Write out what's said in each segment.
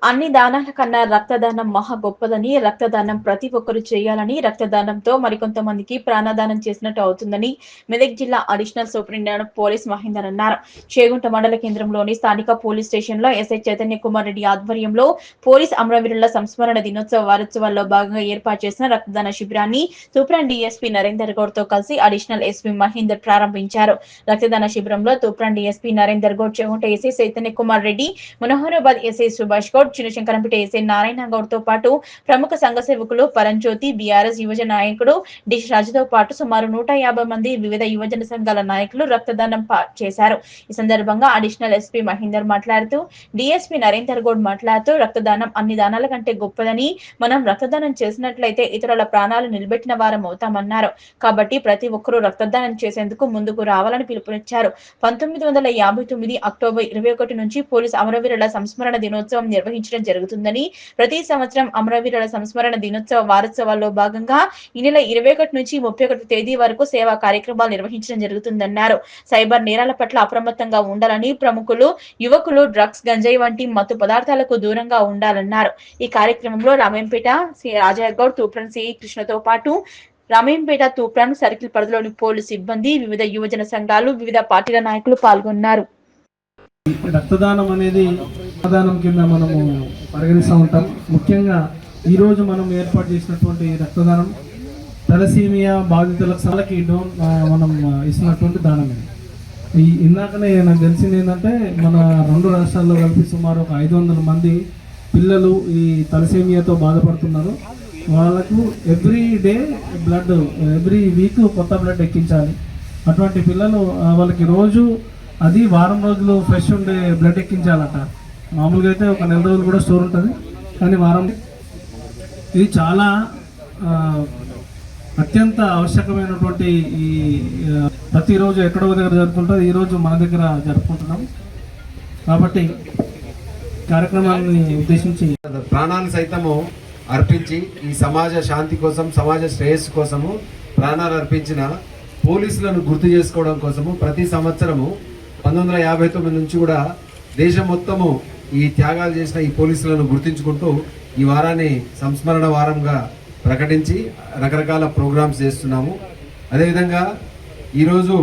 అన్ని దానాల కన్నా రక్తదానం మహా గొప్పదని, రక్తదానం ప్రతి ఒక్కరు చేయాలని, రక్తదానంతో మరికొంతమందికి ప్రాణదానం చేసినట్టు అవుతుందని మెదక్ జిల్లా additional superintendent of police Mahender అన్నారు. చేగుంట మండల కేంద్రంలోని స్థానిక పోలీస్ స్టేషన్లో ఎస్ఐ చైతన్య కుమార్ రెడ్డి ఆధ్వర్యంలో పోలీస్ అమరవీరుల సంస్మరణ దినోత్సవ వారోత్సవాల్లో భాగంగా ఏర్పాటు చేసిన రక్తదాన శిబిరాన్ని తూప్రాన్ డీఎస్పీ నరేందర్ గౌడ్ తో కలిసి అడిషనల్ ఎస్పీ మహేందర్ ప్రారంభించారు. రక్తదాన శిబిరంలో Toopran DSP Narender Goud, Chegunta SI Chaitanya Kumar Reddy, Manoharabad SI Subhash Goud, Chinna Shankarampet SI Narayana Goud తో పాటు ప్రముఖ సంఘ సేవకులు పరంజ్యోతి, బీఆర్ఎస్ యువజన నాయకుడు డిష్ రాజుతో పాటు సుమారు 150 మంది వివిధ యువజన సంఘాల నాయకులు రక్తదానం చేశారు. ఈ సందర్భంగా అడిషనల్ ఎస్పీ మహేందర్ మాట్లాడుతూ, డిఎస్పీ నరేందర్ గౌడ్ మాట్లాడుతూ, రక్తదానం అన్ని దానాల కంటే గొప్పదని, మనం రక్తదానం చేసినట్లయితే ఇతరుల ప్రాణాలు నిలబెట్టిన వారం అవుతామన్నారు. కాబట్టి ప్రతి ఒక్కరూ రక్తదానం చేసేందుకు ముందుకు రావాలని పిలుపునిచ్చారు. 1959 అక్టోబర్ 21 నుంచి పోలీస్ అమరవీరుల సంస్మరణ దినోత్సవం నిర్వహించడం జరుగుతుందని, ప్రతి సంవత్సరం అమరవీరుల సంస్మరణ దినోత్సవ వారోత్సవాల్లో భాగంగా ఈ నెల 21 నుంచి 31 తేదీ వరకు సేవా కార్యక్రమాలు నిర్వహించడం జరుగుతుందన్నారు. సైబర్ నేరాల పట్ల అప్రమత్తంగా ఉండాలని, ప్రముఖులు, యువకులు డ్రగ్స్, గంజాయి వంటి మత్తు పదార్థాలకు దూరంగా ఉండాలన్నారు. ఈ కార్యక్రమంలో రామేంపేట సి రాజయ్య గౌడ్, తూప్రాన్ సి కృష్ణతో పాటు రామేంపేట, తూప్రాన్ సర్కిల్ పరిధిలోని పోలీసు సిబ్బంది, వివిధ యువజన సంఘాలు, వివిధ పార్టీల నాయకులు పాల్గొన్నారు. రక్తదానం అనేది రక్తదానం కింద మనము పరిగణిస్తూ ఉంటాం. ముఖ్యంగా ఈరోజు మనం ఏర్పాటు చేసినటువంటి రక్తదానం తలసీమియా బాధితులకు మనం ఇస్తున్నటువంటి దానం. ఇందాకనే నాకు తెలిసింది ఏంటంటే, మన 2 రాష్ట్రాల్లో కలిపి సుమారు ఒక 500 మంది పిల్లలు ఈ తలసీమియాతో బాధపడుతున్నారు. వాళ్ళకు every day blood, every week కొత్త బ్లడ్ ఎక్కించాలి. అటువంటి పిల్లలు వాళ్ళకి రోజు అది వారం రోజులు ఫ్రెష్ ఉండే బ్లడ్ ఎక్కించాలట. మామూలుగా అయితే ఒక నెల రోజులు కూడా స్టోర్ ఉంటుంది, కానీ వారం. ఇది చాలా అత్యంత ఆవశ్యకమైనటువంటి ఈ ప్రతిరోజు ఎక్కడో దగ్గర జరుగుతుంటుంది, ఈరోజు మన దగ్గర జరుపుకుంటున్నాం. కాబట్టి కార్యక్రమాన్ని ఉద్దేశించి ప్రాణాలు సైతము అర్పించి ఈ సమాజ శాంతి కోసం, సమాజ శ్రేయస్సు కోసము ప్రాణాలు అర్పించిన పోలీసులను గుర్తు చేసుకోవడం కోసము ప్రతి సంవత్సరము 1959 నుంచి కూడా దేశం మొత్తము ఈ త్యాగాలు చేసిన ఈ పోలీసులను గుర్తించుకుంటూ ఈ వారాన్ని సంస్మరణ వారంగా ప్రకటించి రకరకాల ప్రోగ్రామ్స్ చేస్తున్నాము. అదేవిధంగా ఈరోజు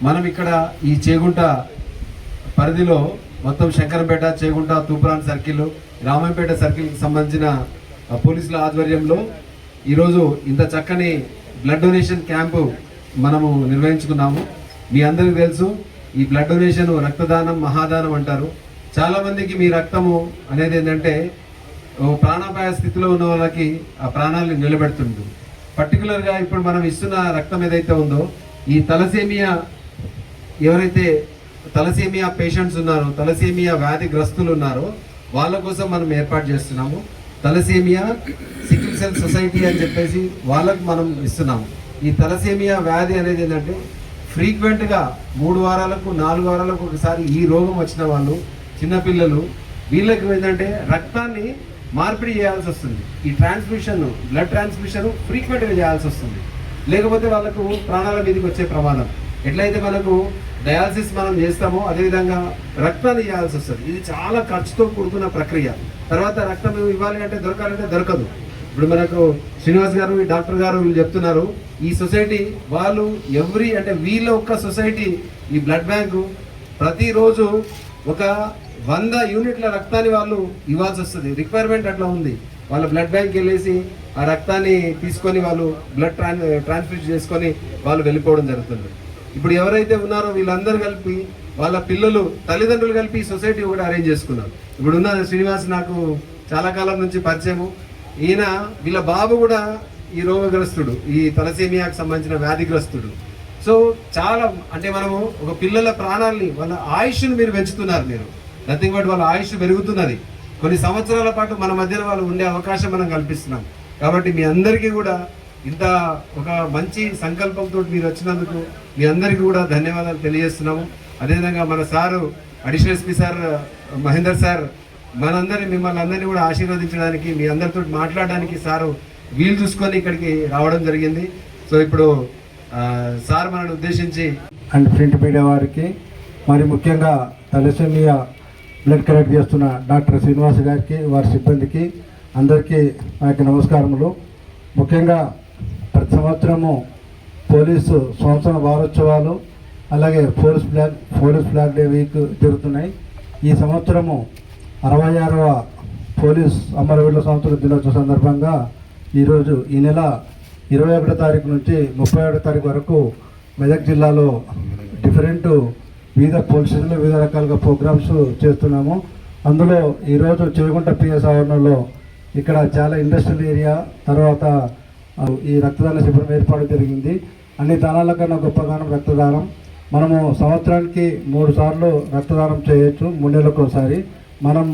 మనం ఇక్కడ ఈ చేగుంట పరిధిలో మొత్తం శంకరంపేట, చేగుంట, తూప్రాన్ సర్కిల్, రామంపేట సర్కిల్కి సంబంధించిన పోలీసుల ఆధ్వర్యంలో ఈరోజు ఇంత చక్కని బ్లడ్ డొనేషన్ క్యాంపు మనము నిర్వహించుకున్నాము. మీ అందరికీ తెలుసు, ఈ బ్లడ్ డొనేషన్ రక్తదానం మహాదానం అంటారు. చాలామందికి మీ రక్తము అనేది ఏంటంటే ప్రాణాపాయ స్థితిలో ఉన్న వాళ్ళకి ఆ ప్రాణాలను నిలబెడుతుంది. పర్టికులర్గా ఇప్పుడు మనం ఇస్తున్న రక్తం ఏదైతే ఉందో, ఈ తలసేమియా, ఎవరైతే తలసేమియా పేషెంట్స్ ఉన్నారో, తలసేమియా వ్యాధిగ్రస్తులు ఉన్నారో వాళ్ళ కోసం మనం ఏర్పాటు చేస్తున్నాము. తలసేమియా సికిల్ సెల్ సొసైటీ అని చెప్పేసి వాళ్ళకు మనం ఇస్తున్నాము. ఈ తలసేమియా వ్యాధి అనేది ఏంటంటే ఫ్రీక్వెంట్గా 3 వారాలకు 4 వారాలకు ఒకసారి ఈ రోగం వచ్చిన వాళ్ళు, చిన్నపిల్లలు, వీళ్ళకి ఏంటంటే రక్తాన్ని మార్పిడి చేయాల్సి వస్తుంది. ఈ ట్రాన్స్మిషన్, బ్లడ్ ట్రాన్స్మిషన్ ఫ్రీక్వెంట్గా చేయాల్సి వస్తుంది. లేకపోతే వాళ్ళకు ప్రాణాల మీదకి వచ్చే ప్రమాదం. ఎట్లయితే మనకు డయాలసిస్ మనం చేస్తామో అదేవిధంగా రక్తాన్ని చేయాల్సి వస్తుంది. ఇది చాలా ఖర్చుతో కూడుకున్న ప్రక్రియ. తర్వాత రక్తం ఇవ్వాలి అంటే దొరకాలంటే దొరకదు. ఇప్పుడు మనకు శ్రీనివాస్ గారు, డాక్టర్ గారు వీళ్ళు చెప్తున్నారు, ఈ సొసైటీ వాళ్ళు వీళ్ళ ఒక్క సొసైటీ ఈ బ్లడ్ బ్యాంకు ప్రతిరోజు ఒక 100 యూనిట్ల రక్తాన్ని వాళ్ళు ఇవ్వాల్సి వస్తుంది. రిక్వైర్మెంట్ అట్లా ఉంది. వాళ్ళ బ్లడ్ బ్యాంక్ వెళ్ళేసి ఆ రక్తాన్ని తీసుకొని వాళ్ళు బ్లడ్ ట్రాన్స్ఫ్యూజ్ చేసుకొని వాళ్ళు వెళ్ళిపోవడం జరుగుతుంది. ఇప్పుడు ఎవరైతే ఉన్నారో వీళ్ళందరూ కలిపి వాళ్ళ పిల్లలు, తల్లిదండ్రులు కలిపి సొసైటీ కూడా అరేంజ్ చేసుకున్నారు. ఇప్పుడున్న శ్రీనివాస్ నాకు చాలా కాలం నుంచి పరిచయము. ఈయన వీళ్ళ బాబు కూడా ఈ రోగగ్రస్తుడు, ఈ తలసేమియాకు సంబంధించిన వ్యాధిగ్రస్తుడు. సో చాలా అంటే మనము ఒక పిల్లల ప్రాణాలని, వాళ్ళ ఆయుష్ను మీరు పెంచుతున్నారు. మీరు నథింగ్ బట్ వాళ్ళ ఆయుష్ పెరుగుతున్నది. కొన్ని సంవత్సరాల పాటు మన మధ్యన వాళ్ళు ఉండే అవకాశం మనం కల్పిస్తున్నాం. కాబట్టి మీ అందరికీ కూడా ఇంత ఒక మంచి సంకల్పంతో మీరు వచ్చినందుకు మీ అందరికీ కూడా ధన్యవాదాలు తెలియజేస్తున్నాము. అదేవిధంగా మన sir additional SP sir Mahender sir మిమ్మల్ని అందరినీ కూడా ఆశీర్వదించడానికి, మీ అందరితో మాట్లాడడానికి సారు వీలు చూసుకొని ఇక్కడికి రావడం జరిగింది. సో ఇప్పుడు సార్ మనల్ని ఉద్దేశించి అండ్ ప్రింట్ మీడియా వారికి, మరి ముఖ్యంగా తలసేమియా బ్లడ్ కలెక్ట్ చేస్తున్న డాక్టర్ శ్రీనివాస్ గారికి, వారి సిబ్బందికి అందరికీ నా యొక్క నమస్కారములు. ముఖ్యంగా ప్రతి సంవత్సరము పోలీసు సంవత్సర వారోత్సవాలు అలాగే పోలీస్ ఫ్లాగ్ డే వీక్ జరుగుతున్నాయి. ఈ సంవత్సరము 66వ పోలీస్ అమరవీరుల సంవత్సర దినోత్సవ సందర్భంగా ఈరోజు ఈ నెల 21వ తారీఖు నుంచి 31వ తారీఖు వరకు మెదక్ జిల్లాలో వివిధ పోలీస్ స్టేషన్లో వివిధ రకాలుగా ప్రోగ్రామ్స్ చేస్తున్నాము. అందులో ఈరోజు చేగుంట పిఎస్ ఆవరణలో ఇక్కడ చాలా ఇండస్ట్రియల్ ఏరియా తర్వాత ఈ రక్తదాన శిబిరం ఏర్పాటు జరిగింది. అన్ని దానాల కన్నా గొప్పదానం రక్తదానం. మనము సంవత్సరానికి 3 సార్లు రక్తదానం చేయొచ్చు, 3 నెలలకు ఒకసారి. మనం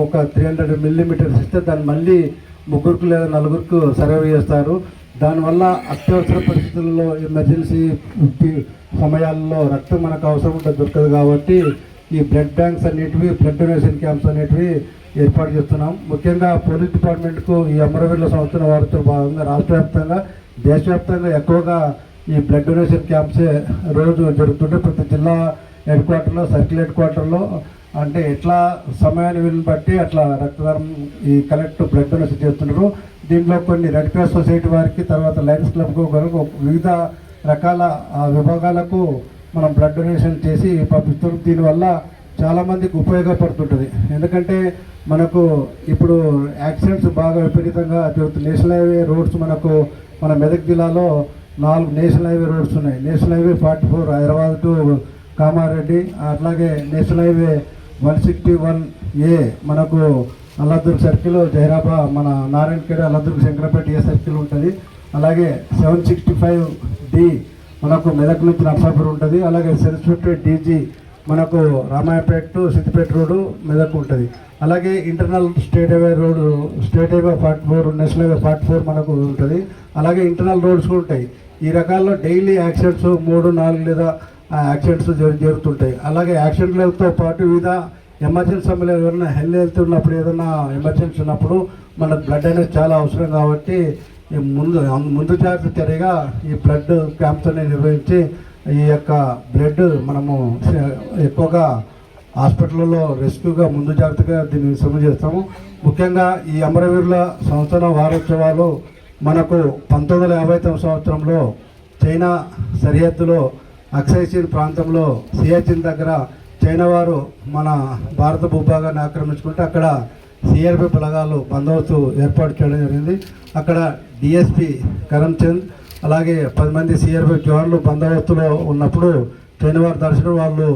ఒక 300 మిల్లీమీటర్స్ ఇస్తే దాన్ని మళ్ళీ 3 లేదా 4 సర్వే చేస్తారు. దానివల్ల అత్యవసర పరిస్థితుల్లో ఎమర్జెన్సీ సమయాల్లో రక్తం మనకు అవసరం ఉంటే దొరకదు. కాబట్టి ఈ బ్లడ్ బ్యాంక్స్ అనేటివి, బ్లడ్ డొనేషన్ క్యాంప్స్ అనేటివి ఏర్పాటు చేస్తున్నాం. ముఖ్యంగా పోలీస్ డిపార్ట్మెంట్కు ఈ అమరవీరుల సంవత్సరం వారితో భాగంగా రాష్ట్ర వ్యాప్తంగా, దేశవ్యాప్తంగా ఎక్కువగా ఈ బ్లడ్ డొనేషన్ క్యాంప్సే రోజు జరుగుతుంటే ప్రతి జిల్లా హెడ్ క్వార్టర్లో, సర్కిల్ హెడ్ క్వార్టర్లో అంటే ఎట్లా సమయాన్ని వీళ్ళని బట్టి అట్లా రక్తదానం ఈ కలెక్ట్ బ్లడ్ డొనేషన్ చేస్తున్నారు. దీంట్లో కొన్ని రెడ్ క్రాస్ సొసైటీ వారికి, తర్వాత లయన్స్ క్లబ్కు వరకు వివిధ రకాల విభాగాలకు మనం బ్లడ్ డొనేషన్ చేసి పంపిస్తున్నాం. దీనివల్ల చాలామందికి ఉపయోగపడుతుంటుంది. ఎందుకంటే మనకు ఇప్పుడు యాక్సిడెంట్స్ బాగా విపరీతంగా జరుగుతుంది. నేషనల్ హైవే రోడ్స్ మన మెదక్ జిల్లాలో 4 నేషనల్ హైవే రోడ్స్ ఉన్నాయి. National highway 44 Hyderabad to Kamareddy, అట్లాగే నేషనల్ హైవే 161A మనకు అల్లాదుర్గ్ సర్కిల్, జైరాబాద్ మన నారాయణఖేడ్, అల్లాదుర్గ్ శంకరపేట ఏ సర్కిల్ ఉంటుంది. అలాగే 765D మనకు మెదక్ నుంచి నర్సాపూర్ ఉంటుంది. అలాగే 750 DG మనకు రామాయపేట టు సిద్దిపేట రోడ్డు మెదక్ ఉంటుంది. అలాగే internal state highway 44, national highway 44 మనకు ఉంటుంది. అలాగే ఇంటర్నల్ రోడ్స్ కూడా ఉంటాయి. ఈ రకాల్లో డైలీ యాక్సిడెంట్స్ 3, 4 లేదా యాక్సిడెంట్స్ జరుగుతుంటాయి. అలాగే యాక్సిడెంట్లతో పాటు వివిధ ఎమర్జెన్సీ సమయంలో ఎవరైనా హెల్త్ ఉన్నప్పుడు, ఏదైనా ఎమర్జెన్సీ ఉన్నప్పుడు మనకు బ్లడ్ అనేది చాలా అవసరం. కాబట్టి ముందు జాగ్రత్త చర్యగా ఈ బ్లడ్ క్యాంప్స్ అనేవి నిర్వహించి ఈ యొక్క బ్లడ్ మనము ఎక్కువగా హాస్పిటల్లో రెస్క్యూగా ముందు జాగ్రత్తగా దీన్ని సొమ్ము చేస్తాము. ముఖ్యంగా ఈ అమరవీరుల సంవత్సర వారోత్సవాలు మనకు 1959 సంవత్సరంలో చైనా సరిహద్దులో అక్సైచిన్ ప్రాంతంలో సియాచిన్ దగ్గర చైనా వారు మన భారత భూభాగాన్ని ఆక్రమించుకుంటే అక్కడ సిఆర్పి బలగాలు బందోబస్తు ఏర్పాటు చేయడం జరిగింది. అక్కడ డిఎస్పి కరమ్చంద్ అలాగే 10 మంది సిఆర్పి జవాన్లు బందోబస్తులో ఉన్నప్పుడు చైనా వారు దర్శనం వాళ్ళు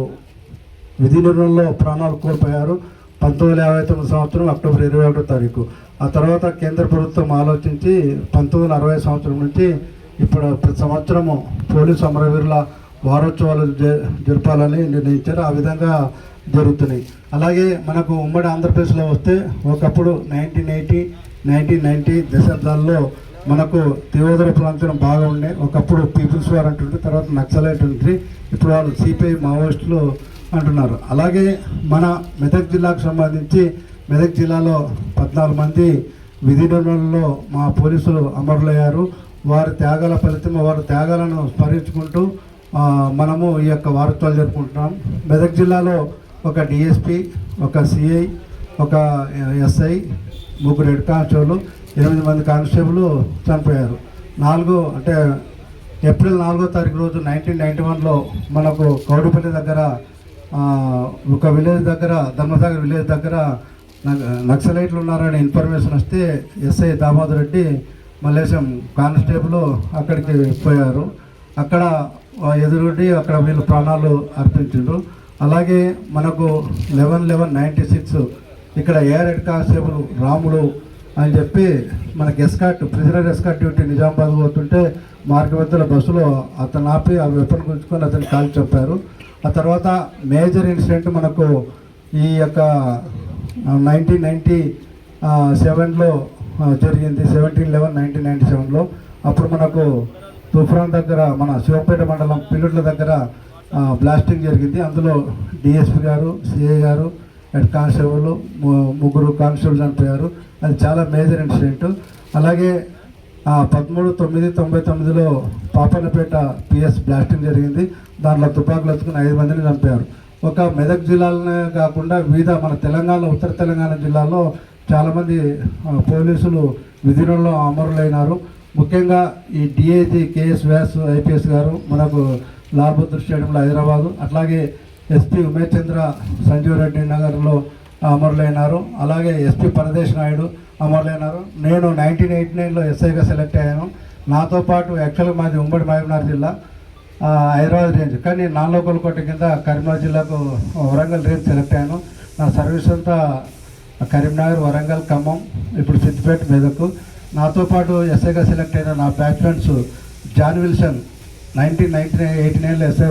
విధి నిర్వహణలో ప్రాణాలు కోల్పోయారు. 1959 సంవత్సరం అక్టోబర్ 21వ తారీఖు. ఆ తర్వాత కేంద్ర ప్రభుత్వం ఆలోచించి 1960 సంవత్సరం నుంచి ఇప్పుడు ప్రతి సంవత్సరము పోలీసు అమరవీరుల వారోత్సవాలు జరపాలని నిర్ణయించారు. ఆ విధంగా జరుగుతున్నాయి. అలాగే మనకు ఉమ్మడి ఆంధ్రప్రదేశ్లో వస్తే ఒకప్పుడు 1990 దశాబ్దాల్లో మనకు తీవ్ర ప్రాంతం బాగా ఉండే. ఒకప్పుడు పీపుల్స్ వార్ అంటుంటే, తర్వాత నక్సలైట్ ఉంటుంది, ఇప్పుడు వాళ్ళు సిపిఐ మావోయిస్టులు అంటున్నారు. అలాగే మన మెదక్ జిల్లాకు సంబంధించి మెదక్ జిల్లాలో 14 మంది విధి నిర్వహణలో మా పోలీసులు అమరులయ్యారు. వారి త్యాగాల ఫలితం, వారి త్యాగాలను స్మరించుకుంటూ మనము ఈ యొక్క వారోత్సవాలు జరుపుకుంటున్నాం. మెదక్ జిల్లాలో ఒక డిఎస్పి, ఒక సిఐ, ఒక ఎస్ఐ, 3 హెడ్ కానిస్టేబుల్, 8 మంది కానిస్టేబుల్ చనిపోయారు. ఏప్రిల్ 4వ తారీఖు రోజు 1991లో మనకు కౌడిపల్లి దగ్గర ఒక విలేజ్ దగ్గర, ధర్మసాగర్ విలేజ్ దగ్గర నక్సలైట్లు ఉన్నారనే ఇన్ఫర్మేషన్ వస్తే ఎస్ఐ దామోదర్ రెడ్డి మల్లేశం కానిస్టేబుల్ అక్కడికి పోయారు. అక్కడ ఎదురుడి అక్కడ వీళ్ళు ప్రాణాలు అర్పించారు. అలాగే మనకు 11/11/96 ఇక్కడ ఎయిర్ హెడ్ కానిస్టేబుల్ రాములు అని చెప్పి మనకి ప్రిజనర్ ఎస్కార్ట్ డ్యూటీ నిజామాబాద్ పోతుంటే మార్గ మధ్యలో బస్సులో అతను ఆపి ఆ వెపన్ గుంజుకొని అతను కాల్ చెప్పారు. ఆ తర్వాత మేజర్ ఇన్సిడెంట్ మనకు ఈ యొక్క 1997లో జరిగింది. 17/11/1997లో అప్పుడు మనకు తుఫాన్ దగ్గర మన శివపేట మండలం పిల్లుట్ల దగ్గర బ్లాస్టింగ్ జరిగింది. అందులో డిఎస్పి గారు, సిఐ గారు, హెడ్ కానిస్టేబుల్, 3 కానిస్టేబుల్ చనిపోయారు. అది చాలా మేజర్ ఇన్సిడెంట్. అలాగే 13/9/99లో పాపన్నపేట పిఎస్ బ్లాస్టింగ్ జరిగింది. దాంట్లో తుపాకులు ఎత్తుకుని 5 మందిని చంపారు. ఒక మెదక్ జిల్లాలోనే కాకుండా వివిధ మన తెలంగాణ ఉత్తర తెలంగాణ జిల్లాలో చాలామంది పోలీసులు విధులలో అమరులైనారు. ముఖ్యంగా ఈ డిఐజీ కేఎస్ వ్యాస్ ఐపీఎస్ గారు మనకు లాల్ బహదూర్ స్టేడియంలో హైదరాబాదు, అట్లాగే ఎస్పీ ఉమేష్ చంద్ర సంజీవ్ రెడ్డి నగర్లో అమరులైనారు. అలాగే ఎస్పీ పరదేశ్ నాయుడు అమరులైనారు. నేను 1989లో ఎస్ఐగా సెలెక్ట్ అయ్యాను. నాతో పాటు యాక్చువల్గా మాది ఉమ్మడి మహబూబ్నగర్ జిల్లా హైదరాబాద్ రేంజ్, కానీ నాన్ లోకల్ కోట కింద కరీంనగర్ జిల్లాకు వరంగల్ రేంజ్ సెలెక్ట్ అయ్యాను. నా సర్వీస్ అంతా కరీంనగర్, వరంగల్, ఖమ్మం, ఇప్పుడు సిద్దిపేట, మెదక్. నాతో పాటు ఎస్ఐగా సెలెక్ట్ అయిన నా బ్యాచ్ ఫ్రెండ్స్ జాన్ విల్సన్ 1989లో ఎస్ఐ